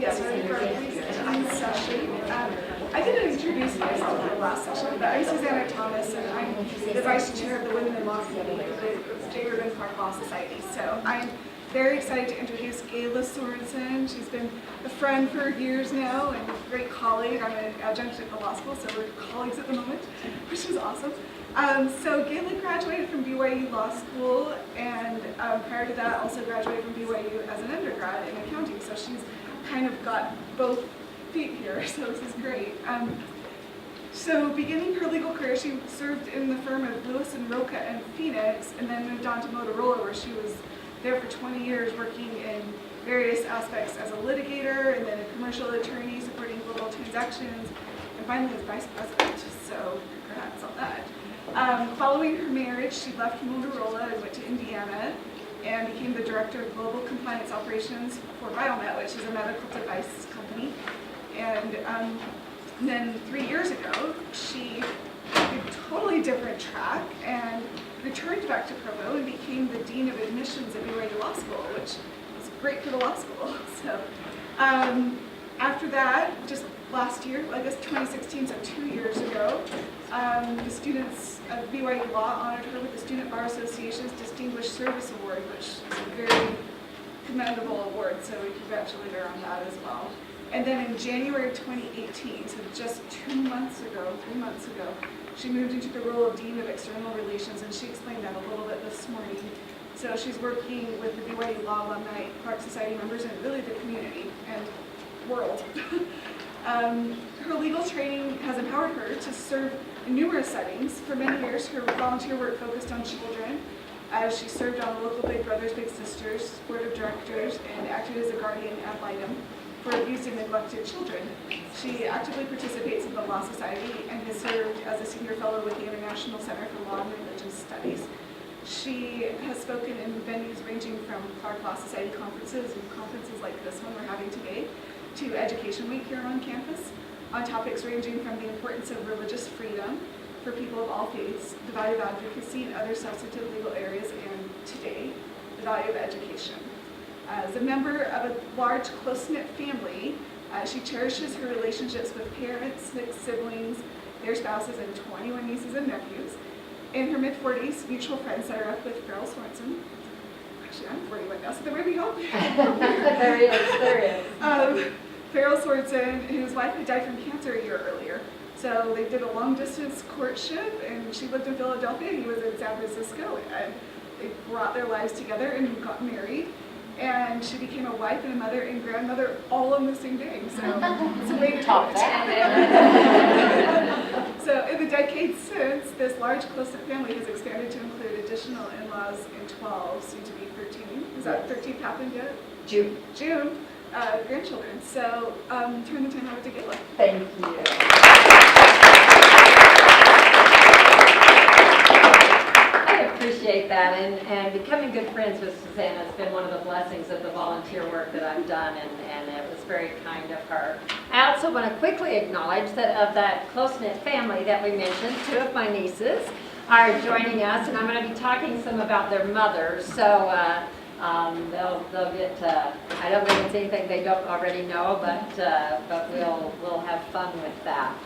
Yes, I'm for this session. I didn't introduce myself in the last session, but I'm Susanna Thomas, and I'm the Vice Chair of the Women in Law Committee of the J. Reuben Clark Law Society. So I'm very excited to introduce Gayla Sorenson. She's been a friend for years now and a great colleague. I'm an adjunct at the law school, so we're colleagues at the moment, which is awesome. So Gayla graduated from BYU Law School, and prior to that also graduated from BYU as an undergrad in accounting. So she's kind of got both feet here, so this is great. So beginning her legal career, she served in the firm of Lewis and Roca and Phoenix, and then moved on to Motorola, where she was there for 20 years working in various aspects as a litigator, and then a commercial attorney supporting global transactions, and finally as vice president, so congrats on that. Following her marriage, she left Motorola and went to Indiana and became the director of global compliance operations for Biomet, which is a medical device company. And then 3 years ago, she took a totally different track and returned back to Provo and became the Dean of Admissions at BYU Law School, which was great for the law school. So after that, just last year, I guess 2016, so 2 years ago, the students of BYU Law honored her with the Student Bar Association's Distinguished Service Award, which is a very commendable award, so we congratulate her on that as well. And then in January of 2018, so just 3 months ago, she moved into the role of Dean of External Relations, and she explained that a little bit this morning. So she's working with the BYU Law alumni, Clark Society members, and really the community and world. Her legal training has empowered her to serve in numerous settings. For many years, her volunteer work focused on children, as she served on the local Big Brothers Big Sisters board of directors and acted as a guardian ad litem for abused and neglected children. She actively participates in the Law Society and has served as a senior fellow with the International Center for Law and Religious Studies. She has spoken in venues ranging from Clark Law Society conferences and conferences like this one we're having today to Education Week here on campus, on topics ranging from the importance of religious freedom for people of all faiths, the value of advocacy and other sensitive legal areas, and today, the value of education. As a member of a large, close-knit family, she cherishes her relationships with parents, 6 siblings, their spouses, and 21 nieces and nephews. In her mid-40s, mutual friends set her up with Farrell Sorenson. Actually, I'm 41 now, so there might be help. There is. Farrell Sorenson, whose wife had died from cancer a year earlier. So they did a long-distance courtship, and she lived in Philadelphia, and he was in San Francisco, and they brought their lives together and got married. And she became a wife and a mother and grandmother all on the same day. So it's a way to talk that. So in the decades since, this large close-knit family has expanded to include additional in-laws and 12, soon to be 13. Is that 13th happened yet? June. Grandchildren. So turn the time over to Gayla. Thank you. Appreciate that, and becoming good friends with Susanna has been one of the blessings of the volunteer work that I've done, and it was very kind of her. I also want to quickly acknowledge that of that close-knit family that we mentioned, 2 of my nieces are joining us, and I'm going to be talking some about their mothers, so they'll get, I don't think it's anything they don't already know, but we'll have fun with that.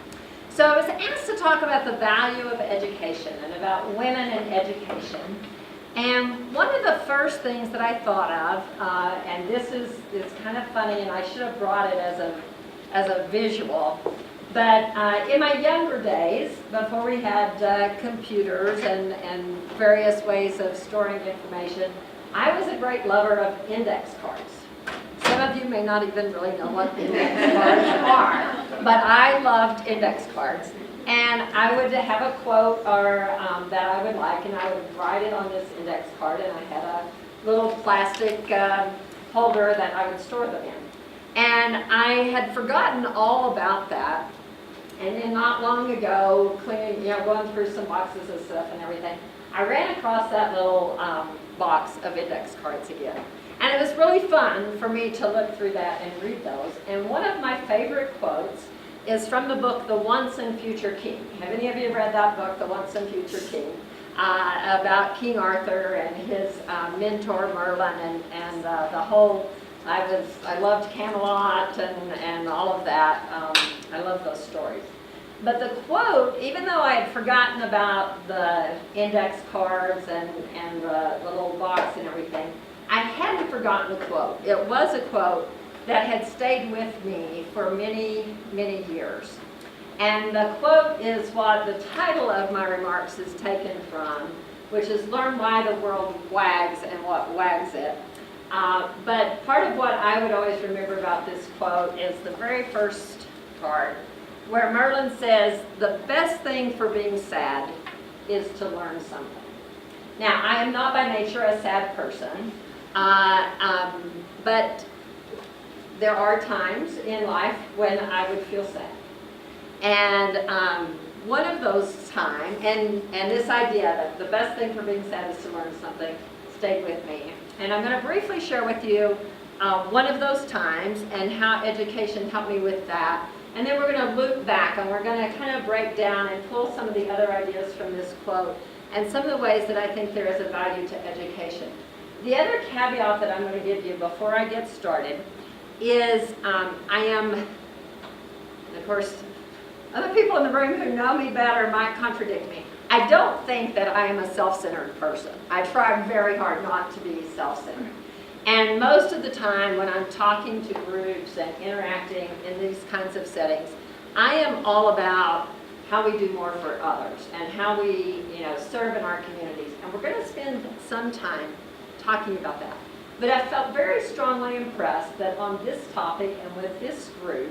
So I was asked to talk about the value of education and about women in education. And one of the first things that I thought of, and this is kind of funny, and I should have brought it as a visual, but in my younger days, before we had computers and various ways of storing information, I was a great lover of index cards. Some of you may not even really know what index cards are, but I loved index cards. And I would have a quote or that I would like, and I would write it on this index card, and I had a little plastic holder that I would store them in. And I had forgotten all about that. And then not long ago, cleaning, going through some boxes of stuff and everything, I ran across that little box of index cards again. And it was really fun for me to look through that and read those. And one of my favorite quotes is from the book, The Once and Future King. Have any of you read that book, The Once and Future King? About King Arthur and his mentor Merlin and the whole I loved Camelot and all of that. I love those stories. But the quote, even though I had forgotten about the index cards and the little box and everything, I hadn't forgotten the quote. It was a quote that had stayed with me for many, many years. And the quote is what the title of my remarks is taken from, which is Learn Why the World Wags and What Wags It. But part of what I would always remember about this quote is the very first part, where Merlin says, the best thing for being sad is to learn something. Now, I am not by nature a sad person, but there are times in life when I would feel sad. And one of those times, and this idea that the best thing for being sad is to learn something, stayed with me. And I'm going to briefly share with you one of those times and how education helped me with that. And then we're going to loop back and we're going to kind of break down and pull some of the other ideas from this quote and some of the ways that I think there is a value to education. The other caveat that I'm going to give you before I get started is I am, and of course, other people in the room who know me better might contradict me. I don't think that I am a self-centered person. I try very hard not to be self-centered. And most of the time when I'm talking to groups and interacting in these kinds of settings, I am all about how we do more for others and how we, serve in our communities. And we're going to spend some time talking about that. But I felt very strongly impressed that on this topic and with this group,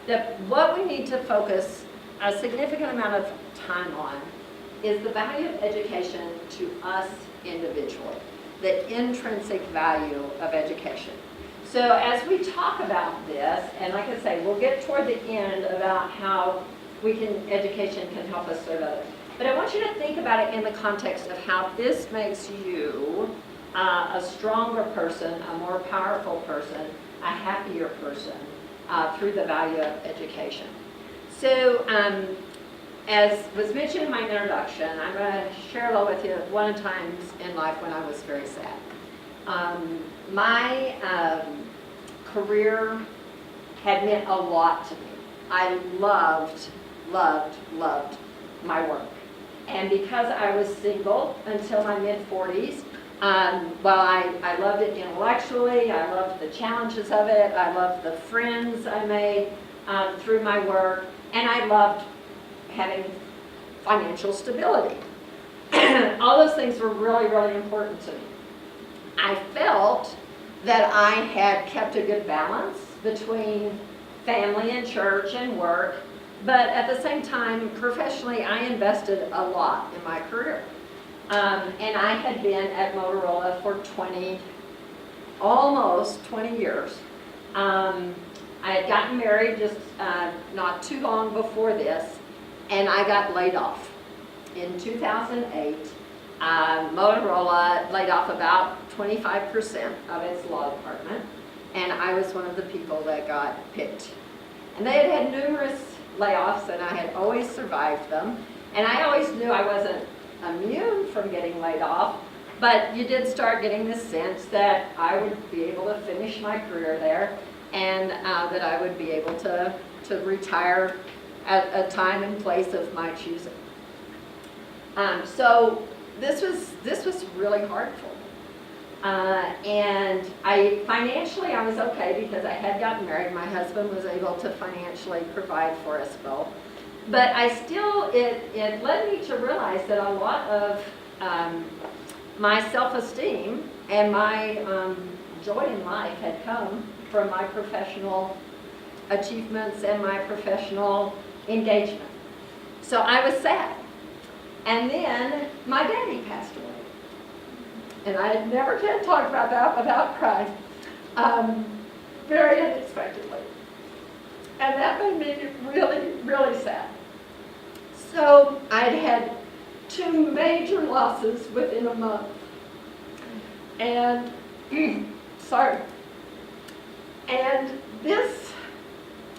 that what we need to focus a significant amount of time on is the value of education to us individually, the intrinsic value of education. So as we talk about this, and like I say, we'll get toward the end about how education can help us serve others. But I want you to think about it in the context of how this makes you a stronger person, a more powerful person, a happier person through the value of education. So as was mentioned in my introduction, I'm going to share a little with you one of the times in life when I was very sad. My career had meant a lot to me. I loved my work. And because I was single until my mid-40s, well, I loved it intellectually, I loved the challenges of it, I loved the friends I made through my work, and I loved having financial stability. All those things were really, really important to me. I felt that I had kept a good balance between family and church and work, but at the same time, professionally, I invested a lot in my career. And I had been at Motorola for almost 20 years. I had gotten married just not too long before this, and I got laid off. In 2008, Motorola laid off about 25% of its law department, and I was one of the people that got picked. And they had had numerous layoffs, and I had always survived them, and I always knew I wasn't immune from getting laid off, but you did start getting this sense that I would be able to finish my career there, and that I would be able to retire at a time and place of my choosing. So this was really hard for me. And financially I was okay because I had gotten married. My husband was able to financially provide for us both. But it led me to realize that a lot of my self-esteem and my joy in life had come from my professional achievements and my professional engagement. So I was sad. And then my daddy passed away. And I never can talk about that without crying, very unexpectedly. And that made me really, really sad. So I'd had 2 major losses within a month. And, sorry. And this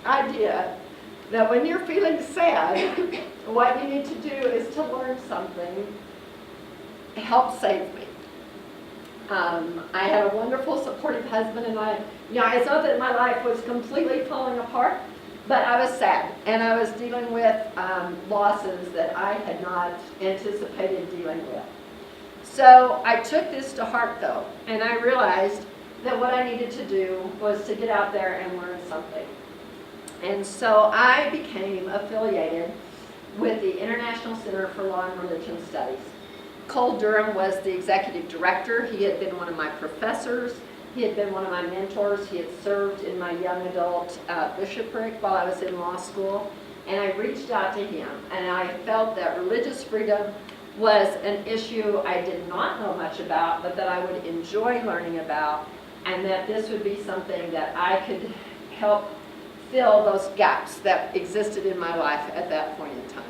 idea that when you're feeling sad, what you need to do is to learn something helped save me. I had a wonderful, supportive husband, and it's not that my life was completely falling apart, but I was sad, and I was dealing with losses that I had not anticipated dealing with. So I took this to heart, though, and I realized that what I needed to do was to get out there and learn something. And so I became affiliated with the International Center for Law and Religion Studies. Cole Durham was the executive director. He had been one of my professors. He had been one of my mentors. He had served in my young adult bishopric while I was in law school. And I reached out to him, and I felt that religious freedom was an issue I did not know much about, but that I would enjoy learning about, and that this would be something that I could help fill those gaps that existed in my life at that point in time.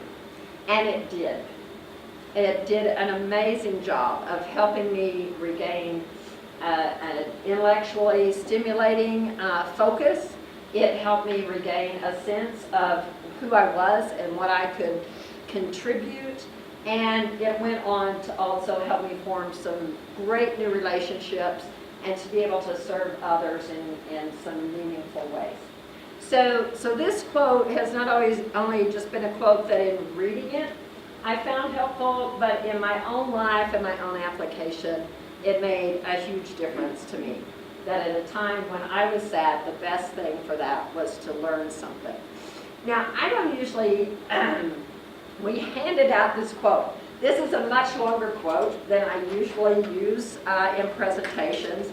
And it did. It did an amazing job of helping me regain an intellectually stimulating focus. It helped me regain a sense of who I was and what I could contribute. And it went on to also help me form some great new relationships and to be able to serve others in some meaningful ways. So this quote has not always only just been a quote that in reading it I found helpful, but in my own life and my own application, it made a huge difference to me. That at a time when I was sad, the best thing for that was to learn something. Now, I don't usually, we handed out this quote. This is a much longer quote than I usually use in presentations.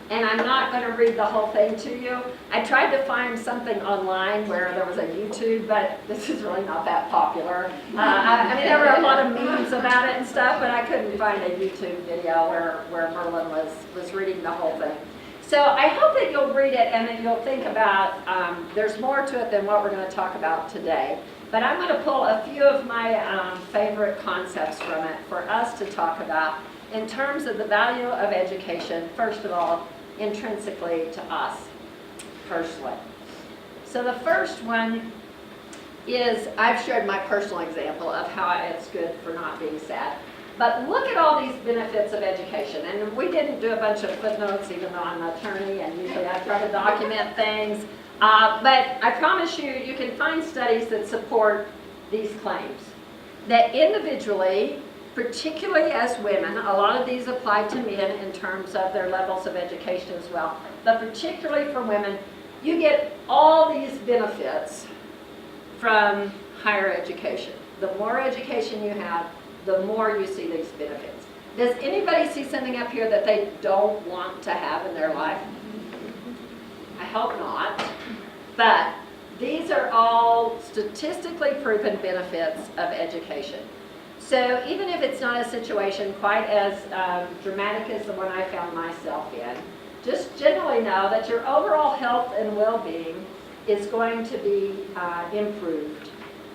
And I'm not going to read the whole thing to you. I tried to find something online where there was a YouTube, but this is really not that popular. I mean, there were a lot of memes about it and stuff, but I couldn't find a YouTube video where Merlin was reading the whole thing. So I hope that you'll read it and that you'll think about, there's more to it than what we're going to talk about today. But I'm going to pull a few of my favorite concepts from it for us to talk about in terms of the value of education, first of all, intrinsically to us personally. So the first one is, I've shared my personal example of how it's good for not being sad. But look at all these benefits of education. And we didn't do a bunch of footnotes, even though I'm an attorney and usually I try to document things. But I promise you, you can find studies that support these claims. That individually, particularly as women, a lot of these apply to men in terms of their levels of education as well, but particularly for women, you get all these benefits from higher education. The more education you have, the more you see these benefits. Does anybody see something up here that they don't want to have in their life? I hope not. But these are all statistically proven benefits of education. So even if it's not a situation quite as dramatic as the one I found myself in, just generally know that your overall health and well-being is going to be improved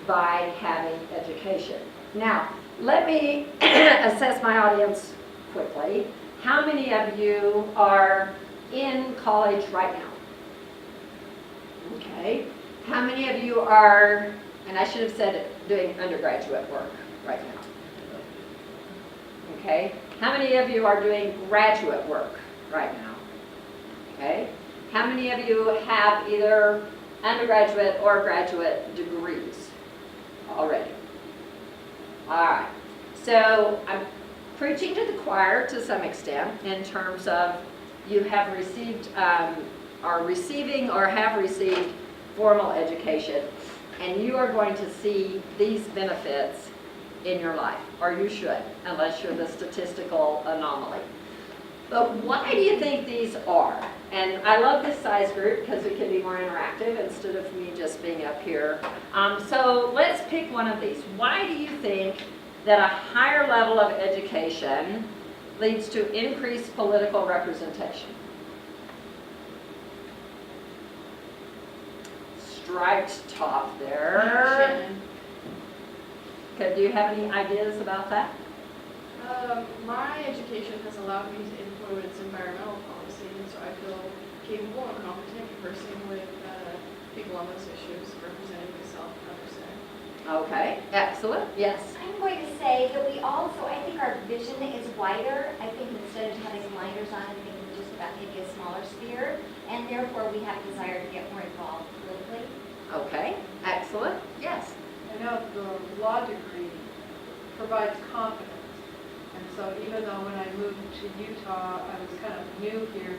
by having education. Now, let me assess my audience quickly. How many of you are in college right now? Okay. How many of you are, and I should have said doing undergraduate work right now? Okay. How many of you are doing graduate work right now? Okay. How many of you have either undergraduate or graduate degrees already? All right. So I'm preaching to the choir to some extent in terms of you have received, are receiving or have received formal education, and you are going to see these benefits in your life, or you should, unless you're the statistical anomaly. But why do you think these are? And I love this size group because it can be more interactive instead of me just being up here. So let's pick one of these. Why do you think that a higher level of education leads to increased political representation? Striped top there. Okay, do you have any ideas about that? My education has allowed me to influence environmental policy, and so I feel capable and competent conversing with people on those issues, representing myself and others there. Okay, excellent, yes. I'm going to say that we also, I think our vision is wider. I think instead of having blinders on and thinking just about maybe a smaller sphere, and therefore we have a desire to get more involved politically. Okay, excellent, yes. I know the law degree provides confidence. And so even though when I moved to Utah, I was kind of new here,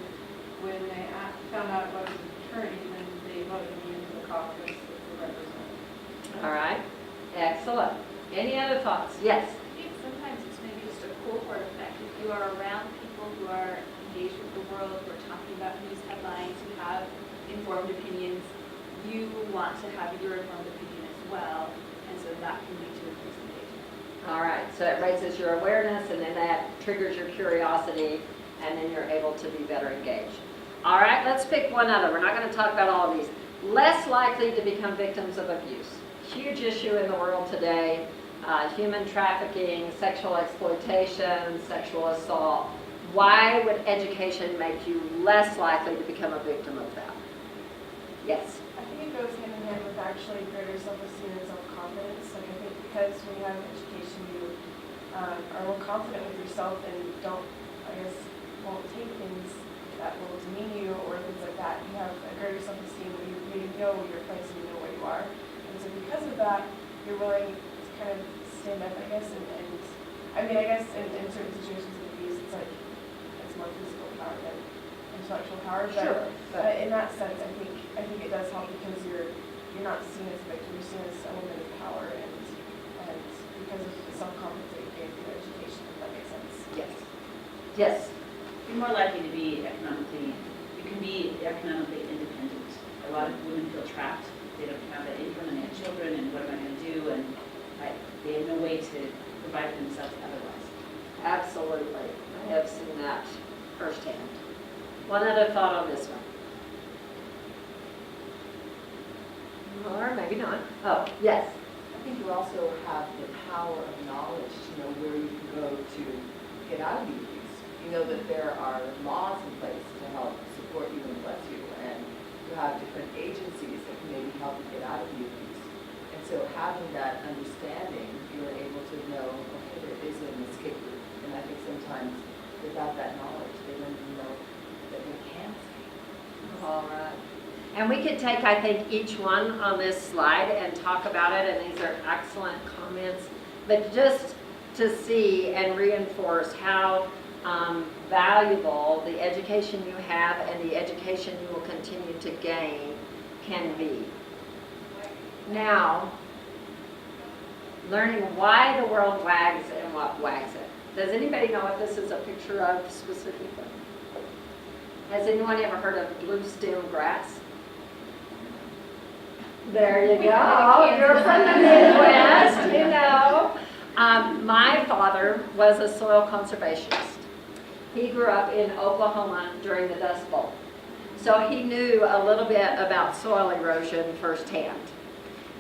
when they found out I was an attorney, then they voted me into the caucus as a representative. All right, excellent. Any other thoughts? Yes. I think sometimes it's maybe just a cohort effect. If you are around people who are engaged with the world, who are talking about news headlines, who have informed opinions, you want to have your informed opinion as well, and so that can lead to increased engagement. All right, so it raises your awareness, and then that triggers your curiosity, and then you're able to be better engaged. All right, let's pick one other. We're not going to talk about all of these. Less likely to become victims of abuse. Huge issue in the world today. Human trafficking, sexual exploitation, sexual assault. Why would education make you less likely to become a victim of that? Yes. I think it goes hand in hand with actually greater self-esteem and self-confidence. Like I think because when you have an education, you are more confident with yourself and don't, I guess, won't take things that will demean you or things like that. You have a greater self-esteem where you know your place and you know where you are. And so because of that, you're willing to kind of stand up, I guess, and I mean, I guess in certain situations of abuse, it's like, it's more physical power than intellectual power. But Sure. in that sense, I think it does help because you're not seen as a victim, you're seen as a woman of power, and because of the self-confidence that you gain through education, if that makes sense. Yes. Yes. You're more likely to be you can be economically independent. A lot of women feel trapped. They don't have that income and they have children, and what am I going to do? And they have no way to provide for themselves otherwise. Absolutely. I have seen that firsthand. One other thought on this one. Or maybe not. Oh, yes. I think you also have the power of knowledge to know where you can go to get out of the abuse. You know that there are laws in place to help support you and bless you, and you have different agencies that can maybe help you get out of the abuse. And so having that understanding, you're able to know, okay, there is an escape route. And I think sometimes without that knowledge, they don't even know that they can escape. All right. And we could take, I think, each one on this slide and talk about it, and these are excellent comments. But just to see and reinforce how valuable the education you have and the education you will continue to gain can be. Now, learning why the world wags and what wags it. Does anybody know what this is a picture of specifically? Has anyone ever heard of blue stem grass? There you go. You're from the Midwest, you know. My father was a soil conservationist. He grew up in Oklahoma during the Dust Bowl. So he knew a little bit about soil erosion firsthand.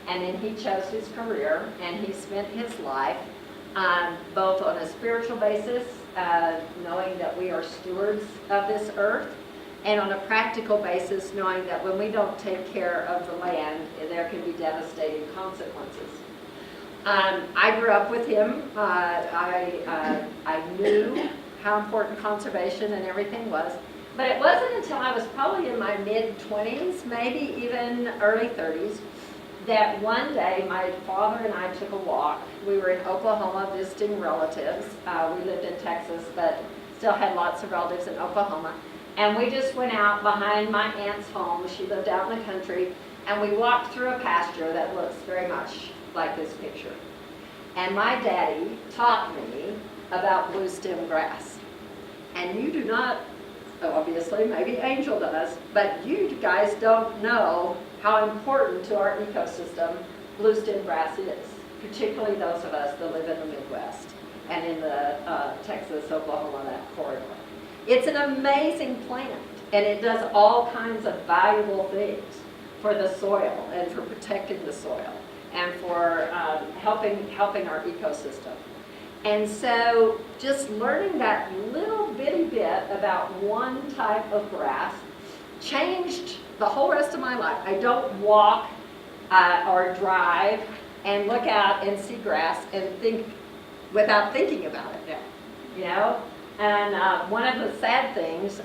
And then he chose his career, and he spent his life both on a spiritual basis, knowing that we are stewards of this earth, and on a practical basis, knowing that when we don't take care of the land, there can be devastating consequences. I grew up with him. I knew how important conservation and everything was, but it wasn't until I was probably in my mid-20s, maybe even early 30s, that one day my father and I took a walk. We were in Oklahoma visiting relatives. We lived in Texas, but still had lots of relatives in Oklahoma. And we just went out behind my aunt's home. She lived out in the country. And we walked through a pasture that looks very much like this picture. And my daddy taught me about blue stem grass. And you do not, obviously, maybe Angel does, but you guys don't know how important to our ecosystem blue stem grass is, particularly those of us that live in the Midwest and in the Texas, Oklahoma, that corridor. It's an amazing plant, and it does all kinds of valuable things for the soil and for protecting the soil and for helping our ecosystem. And so just learning that little bitty bit about one type of grass changed the whole rest of my life. I don't walk or drive and look out and see grass and think without thinking about it now, you know? And one of the sad things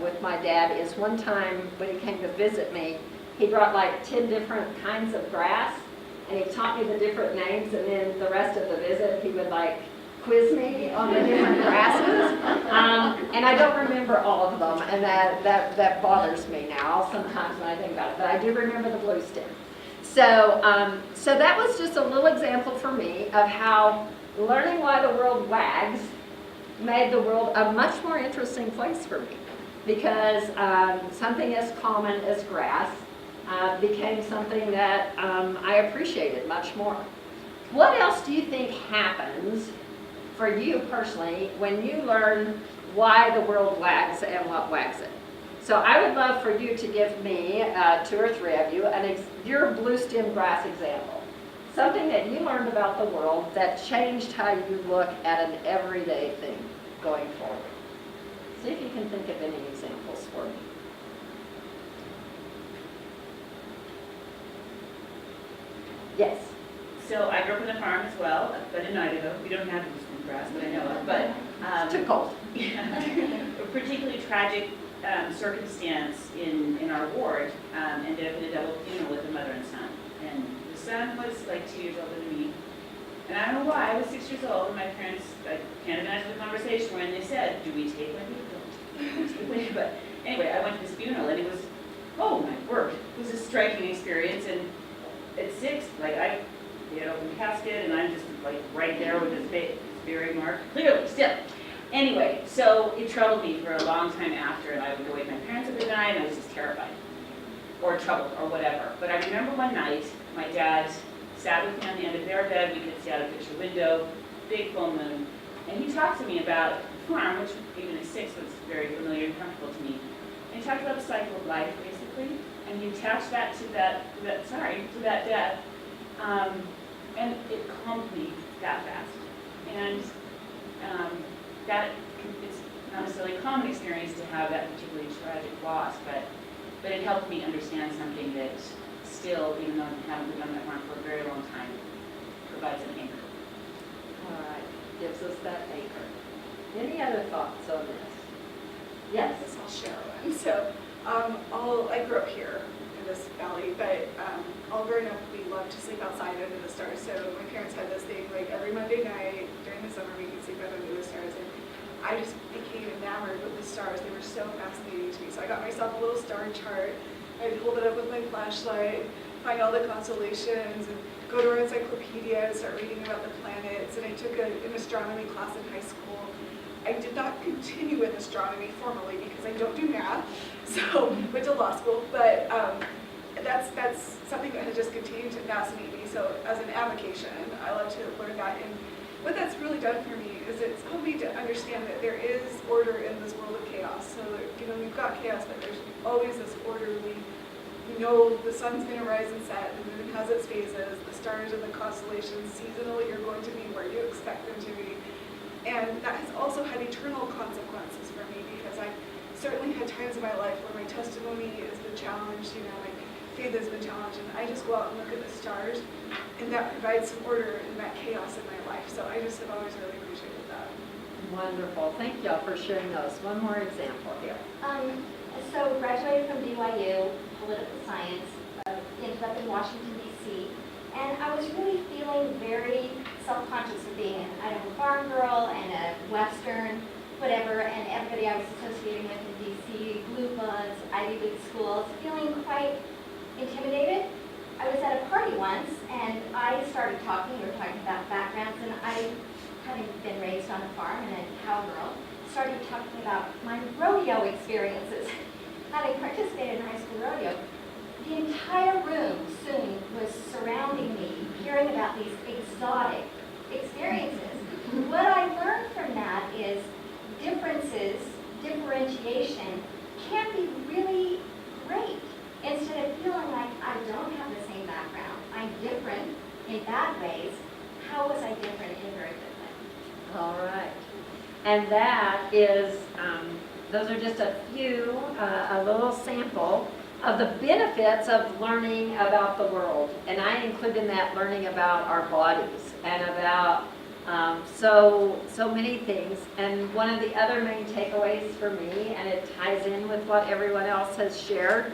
with my dad is one time when he came to visit me, he brought like 10 different kinds of grass, and he taught me the different names, and then the rest of the visit he would like quiz me on the different grasses. And I don't remember all of them, and that bothers me now sometimes when I think about it, but I do remember the blue stem. So, so that was just a little example for me of how learning why the world wags made the world a much more interesting place for me, because something as common as grass became something that I appreciated much more. What else do you think happens for you personally when you learn why the world wags and what wags it? So I would love for you to give me, 2 or 3 of you, your blue stem grass example. Something that you learned about the world that changed how you look at an everyday thing going forward. See if you can think of any examples for me. Yes. So I grew up on a farm as well, but in Idaho. We don't have blue stem grass that I know of, but It's too cold. a particularly tragic circumstance in our ward ended up in a double funeral with a mother and son. And the son was like 2 years older than me. And I don't know why, I was 6 years old, and my parents, I can't imagine the conversation when they said, do we take Wendy? But anyway, I went to this funeral, and it was, oh my word, it was a striking experience. And at 6, like they had open casket, and I'm just like right there with his buried mark, clearly, still. Anyway, so it troubled me for a long time after, and I would go wake my parents up at night, and I was just terrified, or troubled, or whatever. But I remember one night, my dad sat with me on the end of their bed. We could see out a picture window, big full moon, and he talked to me about the farm, which even at 6 was very familiar and comfortable to me. And he talked about the cycle of life, basically, and he attached that to that death, and it calmed me that fast. And that it's not necessarily a common experience to have that particularly tragic loss, but it helped me understand something that still, even though I haven't been on that farm for a very long time, provides an anchor. All right, gives us that anchor. Any other thoughts on this? Yes. I'll share one. So, I grew up here in this valley, but all growing up we loved to sleep outside under the stars. So my parents had this thing like every Monday night during the summer we could sleep out under the stars, and I just became enamored with the stars. They were so fascinating to me. So I got myself a little star chart. I'd hold it up with my flashlight, find all the constellations, and go to our encyclopedia and start reading about the planets. And I took an astronomy class in high school. I did not continue in astronomy formally because I don't do math, so went to law school. But that's something that has just continued to fascinate me. So as an avocation, I love to learn that. And what that's really done for me is it's helped me to understand that there is order in this world of chaos. So we've got chaos, but there's always this order. We know the sun's going to rise and set, the moon has its phases, the stars and the constellations seasonally are going to be where you expect them to be. And that has also had eternal consequences for me, because I've certainly had times in my life where my testimony has been challenged, my faith has been challenged, and I just go out and look at the stars, and that provides some order in that chaos in my life. So I just have always really appreciated that. Wonderful. Thank y'all for sharing those. One more example here. So graduated from BYU, political science, ended up in Washington, D.C., and I was really feeling very self-conscious of being an Idaho farm girl and a Western, whatever, and everybody I was associating with in D.C., blue bloods, Ivy League schools, feeling quite intimidated. I was at a party once, and I started talking, we were talking about backgrounds, and I, having been raised on a farm and a cowgirl, started talking about my rodeo experiences. Having participated in high school rodeo, the entire room soon was surrounding me, hearing about these exotic experiences. What I learned from that is differentiation can be really great. Instead of feeling like I don't have the same background, I'm different in bad ways, how was I different in very good ways? All right. And that is, those are just a few, a little sample of the benefits of learning about the world. And I include in that learning about our bodies and about so many things. And one of the other main takeaways for me, and it ties in with what everyone else has shared,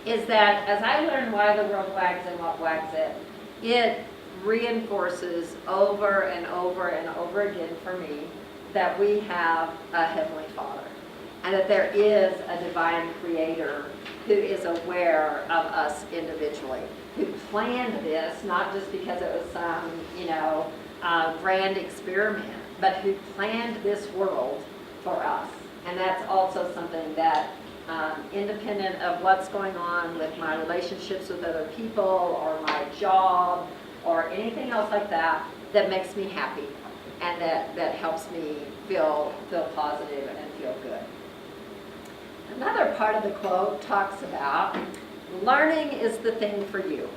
is that as I learn why the world wags and what wags it, it reinforces over and over and over again for me that we have a Heavenly Father and that there is a divine creator who is aware of us individually, who planned this, not just because it was some, grand experiment, but who planned this world for us. And that's also something that, independent of what's going on with my relationships with other people or my job or anything else like that, that makes me happy and that helps me feel positive and feel good. Another part of the quote talks about learning is the thing for you.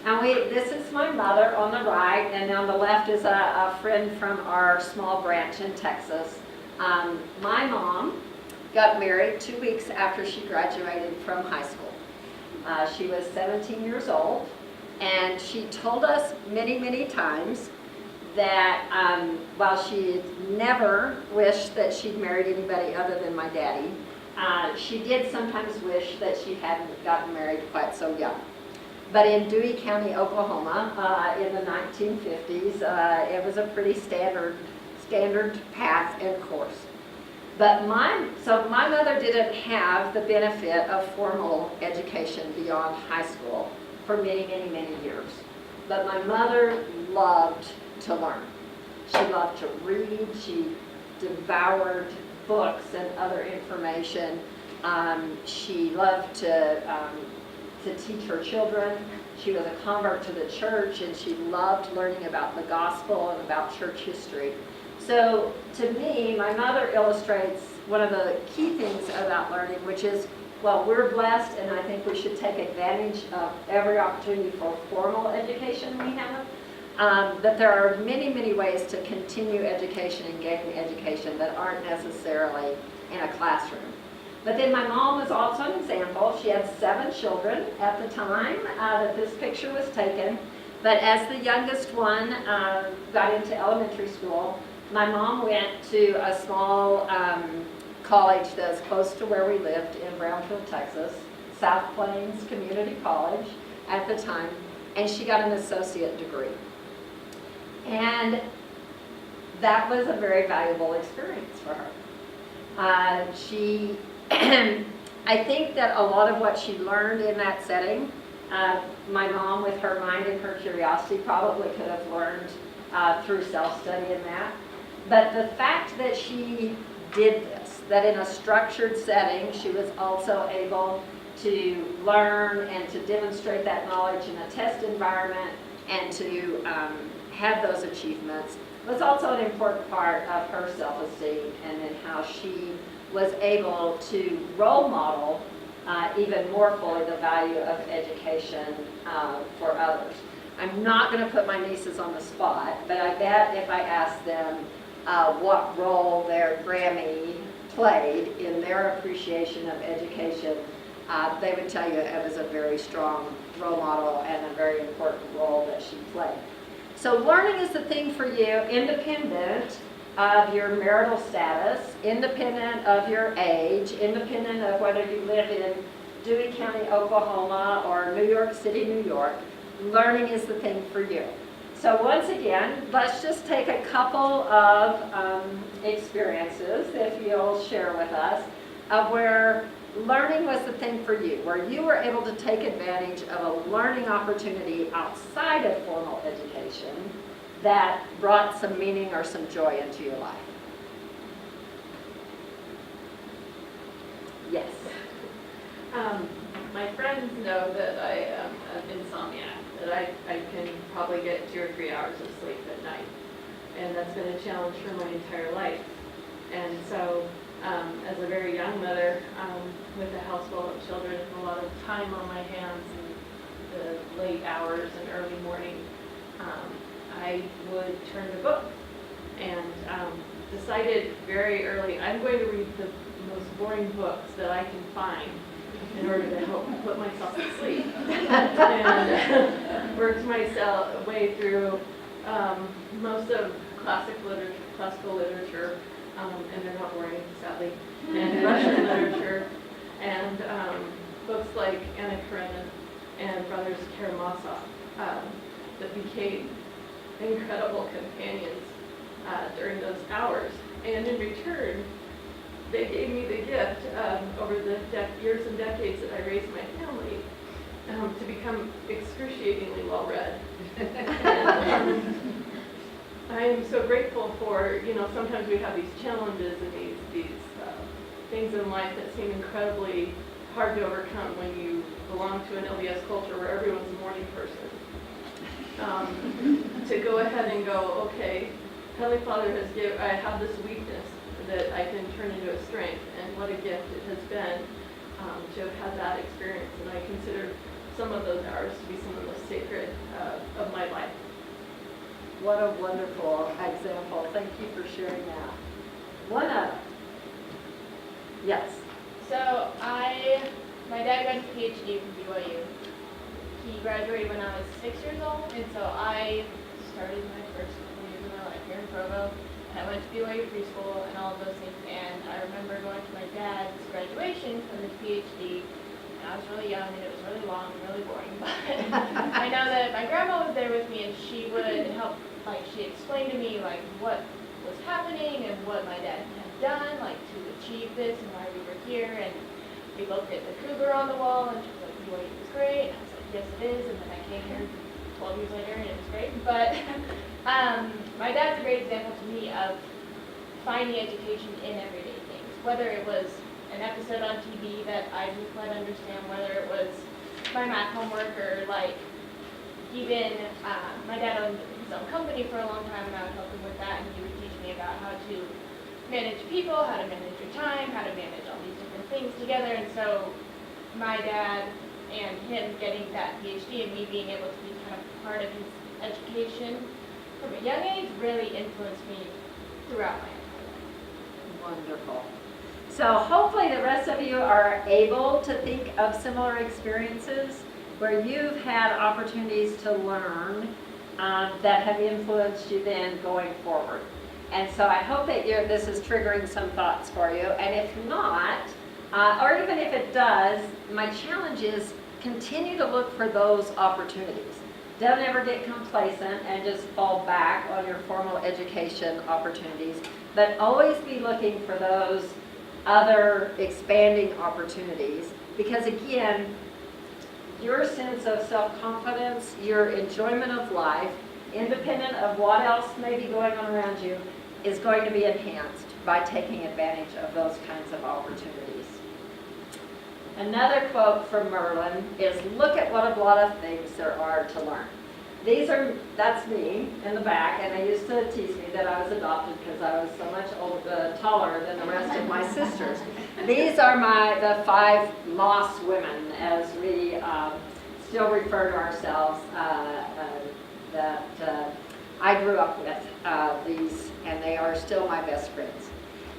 And this is my mother on the right, and on the left is a friend from our small branch in Texas. My mom got married 2 weeks after she graduated from high school. She was 17 years old, and she told us many, many times that while she never wished that she'd married anybody other than my daddy, she did sometimes wish that she hadn't gotten married quite so young. But in Dewey County, Oklahoma, in the 1950s, it was a pretty standard path and course. But my mother didn't have the benefit of formal education beyond high school for many, many, many years. But my mother loved to learn. She loved to read. She devoured books and other information. She loved to teach her children. She was a convert to the church, and she loved learning about the gospel and about church history. So to me, my mother illustrates one of the key things about learning, which is, well, we're blessed, and I think we should take advantage of every opportunity for formal education we have. That there are many, many ways to continue education and gain education that aren't necessarily in a classroom. But then my mom was also an example. She had 7 children at the time that this picture was taken. But as the youngest one got into elementary school, my mom went to a small college that's close to where we lived in Brownfield, Texas, South Plains Community College at the time, and she got an associate degree. And that was a very valuable experience for her. I think that a lot of what she learned in that setting, my mom with her mind and her curiosity probably could have learned through self-study in that. But the fact that she did this, that in a structured setting she was also able to learn and to demonstrate that knowledge in a test environment and to have those achievements, was also an important part of her self-esteem and in how she was able to role model even more fully the value of education for others. I'm not going to put my nieces on the spot, but I bet if I asked them what role their Grammy played in their appreciation of education, they would tell you it was a very strong role model and a very important role that she played. So learning is the thing for you, independent of your marital status, independent of your age, independent of whether you live in Dewey County, Oklahoma, or New York City, New York. Learning is the thing for you. So once again, let's just take a couple of experiences, if you'll share with us, of where learning was the thing for you, where you were able to take advantage of a learning opportunity outside of formal education that brought some meaning or some joy into your life. Yes. My friends know that I am an insomniac, that I can probably get 2 or 3 hours of sleep at night. And that's been a challenge for my entire life. And so, as a very young mother, with a house full of children and a lot of time on my hands and the late hours and early morning, I would turn to books and decided very early, I'm going to read the most boring books that I can find in order to help put myself to sleep. And worked myself way through most of classical literature, and they're not boring, sadly, and Russian literature, and books like Anna Karenina and Brothers Karamazov that became incredible companions during those hours. And in return, they gave me the gift over the years and decades that I raised my family to become excruciatingly well-read. And I am so grateful for, sometimes we have these challenges and these things in life that seem incredibly hard to overcome when you belong to an LDS culture where everyone's a morning person. To go ahead and go, okay, Heavenly Father I have this weakness that I can turn into a strength, and what a gift it has been to have had that experience. And I consider some of those hours to be some of the most sacred of my life. What a wonderful example. Thank you for sharing that. One other. Yes. So my dad got his PhD from BYU. He graduated when I was 6 years old, and so I started my first couple years of my life here in Provo. And I went to BYU preschool and all of those things, and I remember going to my dad's graduation from his PhD, and I was really young, and it was really long and really boring, but I know that my grandma was there with me, and she would help, she explained to me, what was happening and what my dad had done, to achieve this and why we were here, and we looked at the cougar on the wall, and she was like, BYU was great, and I was like, yes it is, and then I came here 12 years later, and it was great, but my dad's a great example to me of finding education in everyday things, whether it was an episode on TV that I just let understand, whether it was my math homework, or even my dad owned his own company for a long time, and I would help him with that, and he would teach me about how to manage people, how to manage your time, how to manage all these different things together. And so my dad and him getting that PhD and me being able to be kind of part of his education from a young age really influenced me throughout my entire life. Wonderful. So hopefully the rest of you are able to think of similar experiences where you've had opportunities to learn that have influenced you then going forward. And so I hope that this is triggering some thoughts for you. And if not, or even if it does, my challenge is continue to look for those opportunities. Don't ever get complacent and just fall back on your formal education opportunities, but always be looking for those other expanding opportunities, because again, your sense of self-confidence, your enjoyment of life, independent of what else may be going on around you, is going to be enhanced by taking advantage of those kinds of opportunities. Another quote from Merlin is, look at what a lot of things there are to learn. That's me in the back, and they used to tease me that I was adopted because I was so much taller than the rest of my sisters. These are the 5 lost women, as we still refer to ourselves, that I grew up with these, and they are still my best friends.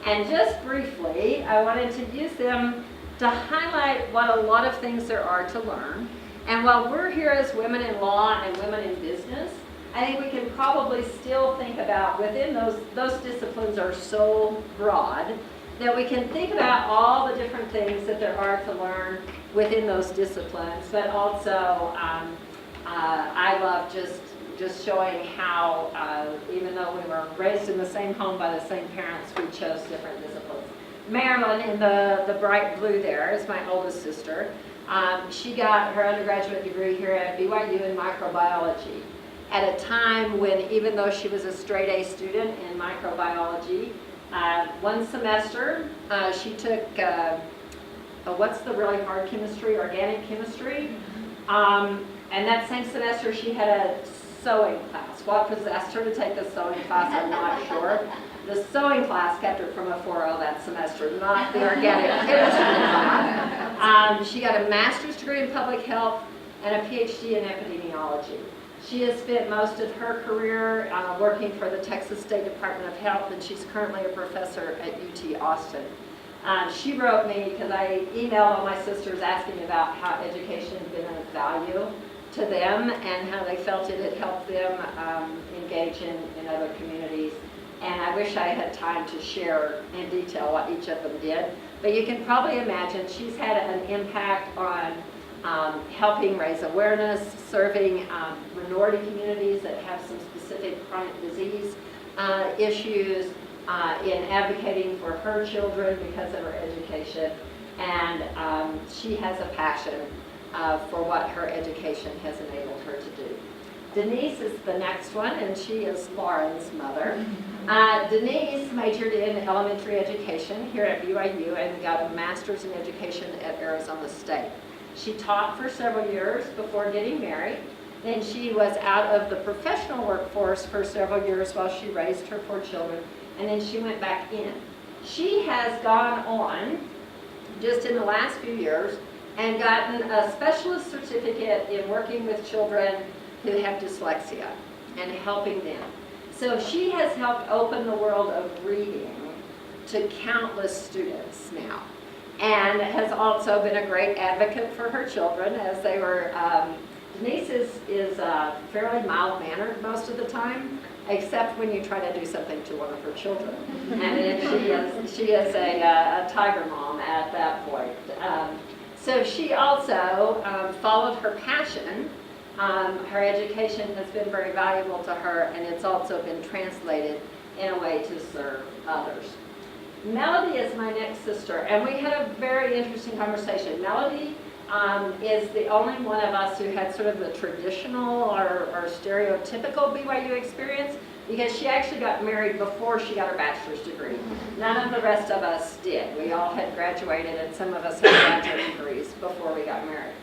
And just briefly, I wanted to use them to highlight what a lot of things there are to learn. And while we're here as women in law and women in business, I think we can probably still think about within those disciplines are so broad that we can think about all the different things that there are to learn within those disciplines. But also, I love just showing how, even though we were raised in the same home by the same parents, we chose different disciplines. Marilyn, in the bright blue there, is my oldest sister. She got her undergraduate degree here at BYU in microbiology at a time when, even though she was a straight A student in microbiology, one semester she took, what's the really hard chemistry, organic chemistry, and that same semester she had a sewing class. What possessed her to take the sewing class, I'm not sure. The sewing class kept her from a 4.0 that semester, not the organic chemistry class. She got a master's degree in public health and a PhD in epidemiology. She has spent most of her career working for the Texas State Department of Health, and she's currently a professor at UT Austin. She wrote me because I emailed all my sisters asking about how education had been of value to them and how they felt it had helped them engage in other communities. And I wish I had time to share in detail what each of them did. But you can probably imagine she's had an impact on helping raise awareness, serving minority communities that have some specific chronic disease issues, in advocating for her children because of her education. And she has a passion for what her education has enabled her to do. Denise is the next one, and she is Lauren's mother. Denise majored in elementary education here at BYU and got a master's in education at Arizona State. She taught for several years before getting married. Then she was out of the professional workforce for several years while she raised her 4 children, and then she went back in. She has gone on, just in the last few years, and gotten a specialist certificate in working with children who have dyslexia and helping them. So she has helped open the world of reading to countless students now, and has also been a great advocate for her children as they were, Denise is fairly mild-mannered most of the time, except when you try to do something to one of her children. And then she is a tiger mom at that point. So she also followed her passion. Her education has been very valuable to her, and it's also been translated in a way to serve others. Melody is my next sister, and we had a very interesting conversation. Melody is the only one of us who had sort of the traditional or stereotypical BYU experience, because she actually got married before she got her bachelor's degree. None of the rest of us did. We all had graduated, and some of us had graduate degrees before we got married.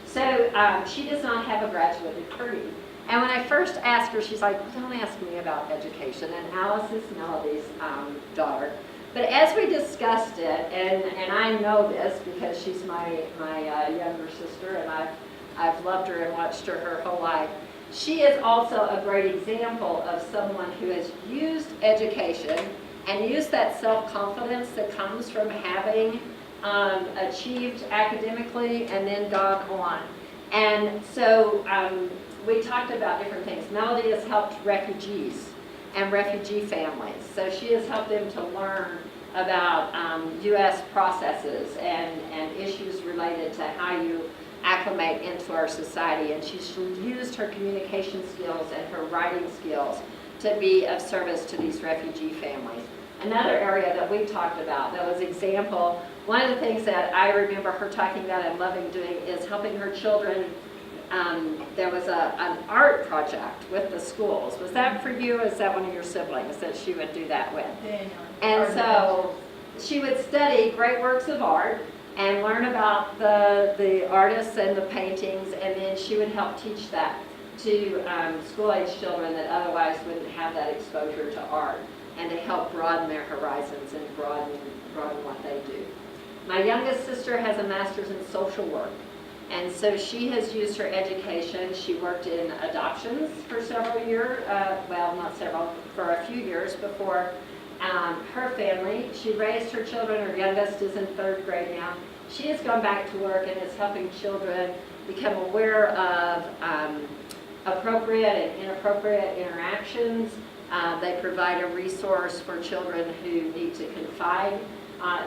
So she does not have a graduate degree. And when I first asked her, she's like, well, don't ask me about education. And Alice is Melody's daughter. But as we discussed it, and I know this because she's my younger sister, and I've loved her and watched her whole life, she is also a great example of someone who has used education and used that self-confidence that comes from having achieved academically and then gone on. And so we talked about different things. Melody has helped refugees and refugee families. So she has helped them to learn about U.S. processes and issues related to how you acclimate into our society. And she's used her communication skills and her writing skills to be of service to these refugee families. Another area that we talked about that was example, one of the things that I remember her talking about and loving doing is helping her children. There was an art project with the schools. Was that for you, or is that one of your siblings that she would do that with? And so she would study great works of art and learn about the artists and the paintings, and then she would help teach that to school-age children that otherwise wouldn't have that exposure to art, and to help broaden their horizons and broaden what they do. My youngest sister has a master's in social work. And so she has used her education. She worked in adoptions for several years, well, not several, for a few years before her family. She raised her children. Her youngest is in 3rd grade now. She has gone back to work and is helping children become aware of appropriate and inappropriate interactions. They provide a resource for children who need to confide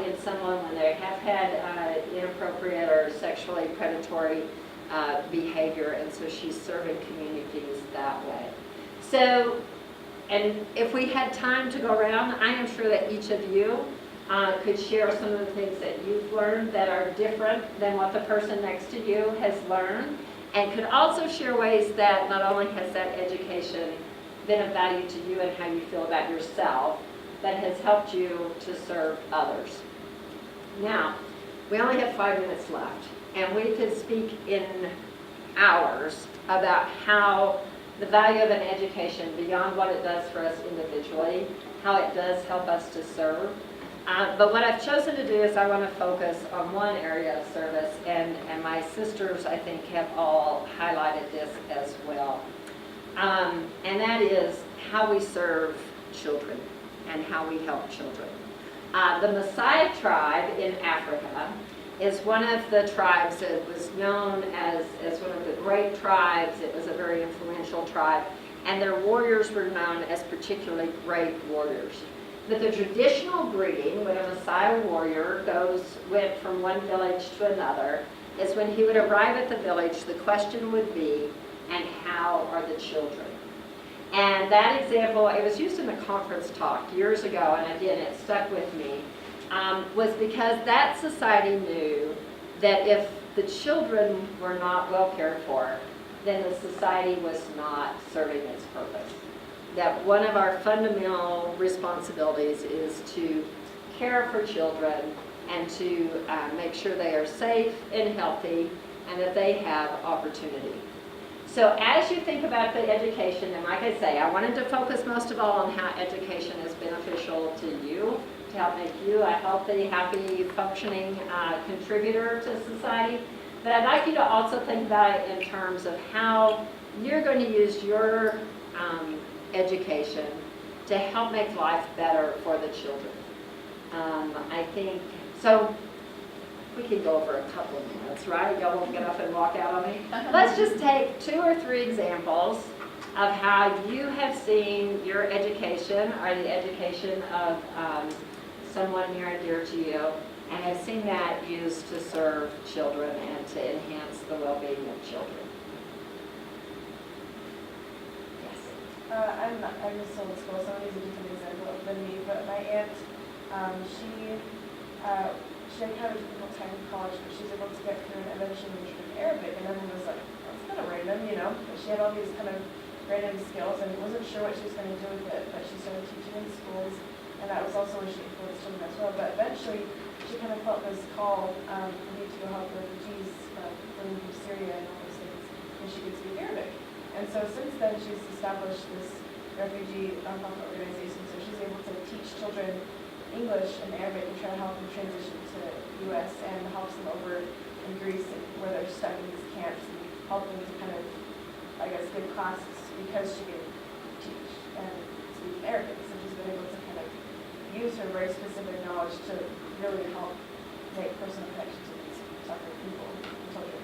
in someone when they have had inappropriate or sexually predatory behavior, and so she's serving communities that way. So, and if we had time to go around, I am sure that each of you could share some of the things that you've learned that are different than what the person next to you has learned, and could also share ways that not only has that education been of value to you and how you feel about yourself, that has helped you to serve others. Now, we only have 5 minutes left, and we could speak in hours about how the value of an education, beyond what it does for us individually, how it does help us to serve. But what I've chosen to do is I want to focus on one area of service, and my sisters, I think, have all highlighted this as well. And that is how we serve children and how we help children. The Maasai tribe in Africa is one of the tribes that was known as one of the great tribes. It was a very influential tribe, and their warriors were known as particularly great warriors. But the traditional greeting when a Maasai warrior went from one village to another is when he would arrive at the village, the question would be, "And how are the children?" And that example, it was used in a conference talk years ago, and again, it stuck with me, was because that society knew that if the children were not well cared for, then the society was not serving its purpose. That one of our fundamental responsibilities is to care for children and to make sure they are safe and healthy and that they have opportunity. So as you think about the education, and like I say, I wanted to focus most of all on how education is beneficial to you, to help make you a healthy, happy, functioning contributor to society. But I'd like you to also think about it in terms of how you're going to use your education to help make life better for the children. I think, so we can go over a couple of minutes, right? Y'all won't get up and walk out on me. Let's just take 2 or 3 examples of how you have seen your education or the education of someone near and dear to you and have seen that used to serve children and to enhance the well-being of children. Yes. I'm still in school, so I'm using a different example than me, but my aunt, she had kind of a difficult time in college, but she was able to get through and eventually majored in Arabic, and everyone was like, that's kind of random, you know, but she had all these kind of random skills and wasn't sure what she was going to do with it, but she started teaching in schools, and that was also where she influenced children as well, but eventually she kind of felt this call, for me to go help refugees fleeing from Syria and all those things, and she could speak Arabic. And so since then she's established this refugee nonprofit organization, so she's able to teach children English and Arabic and try to help them transition to the U.S. and helps them over in Greece where they're stuck in these camps and help them to kind of, I guess, give classes because she can teach and speak Arabic. So she's been able to kind of use her very specific knowledge to really help make personal connections with these suffering people and children.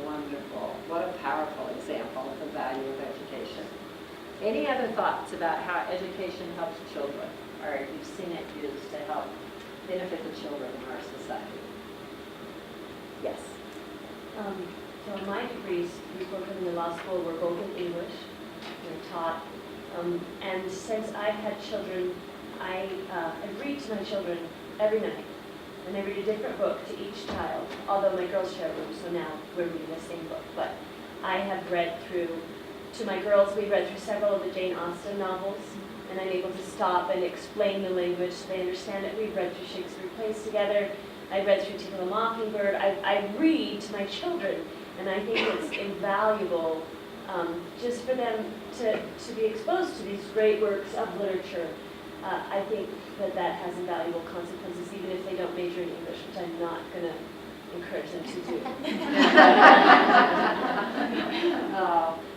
Wonderful. What a powerful example of the value of education. Any other thoughts about how education helps children, or you've seen it used to help benefit the children in our society? Yes. So my degrees before coming to law school were both in English. They're taught. And since I've had children, I read to my children every night. And I read a different book to each child, although my girls share a room, so now we're reading the same book. But I have read through, to my girls, we read through several of the Jane Austen novels, and I'm able to stop and explain the language so they understand it. We've read through Shakespeare Plays together. I read through To Kill a Mockingbird. I read to my children, and I think it's invaluable just for them to be exposed to these great works of literature. I think that has invaluable consequences, even if they don't major in English, which I'm not going to encourage them to do.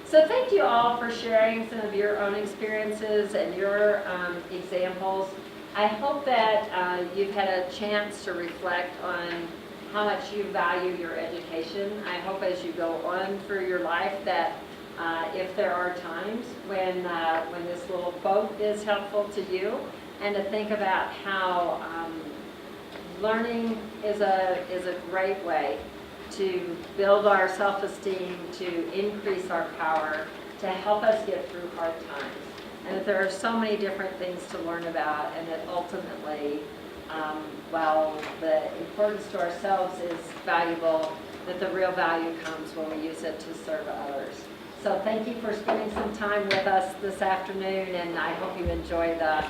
So thank you all for sharing some of your own experiences and your examples. I hope that you've had a chance to reflect on how much you value your education. I hope as you go on through your life that if there are times when this little quote is helpful to you, and to think about how learning is a great way to build our self-esteem, to increase our power, to help us get through hard times. And that there are so many different things to learn about, and that ultimately, while the importance to ourselves is valuable, that the real value comes when we use it to serve others. So thank you for spending some time with us this afternoon, and I hope you enjoy the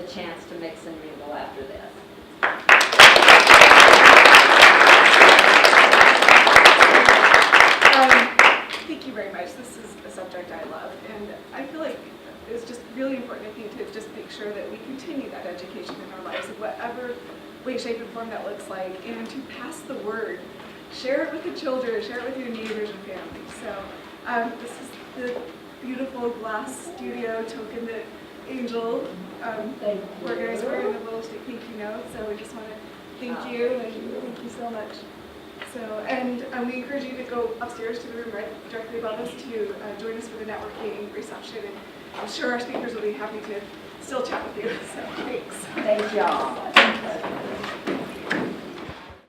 chance to mix and mingle after this. Thank you very much. This is a subject I love, and I feel like it's just really important, I think, to just make sure that we continue that education in our lives in whatever way, shape, and form that looks like, and to pass the word. Share it with the children, share it with your neighbors and family. So this is the beautiful glass studio token that Angel organizer and a little thank you note. So we just want to thank you and thank you so much. So, and we encourage you to go upstairs to the room right directly above us to join us for the networking reception. And I'm sure our speakers will be happy to still chat with you. So thanks. Thank y'all.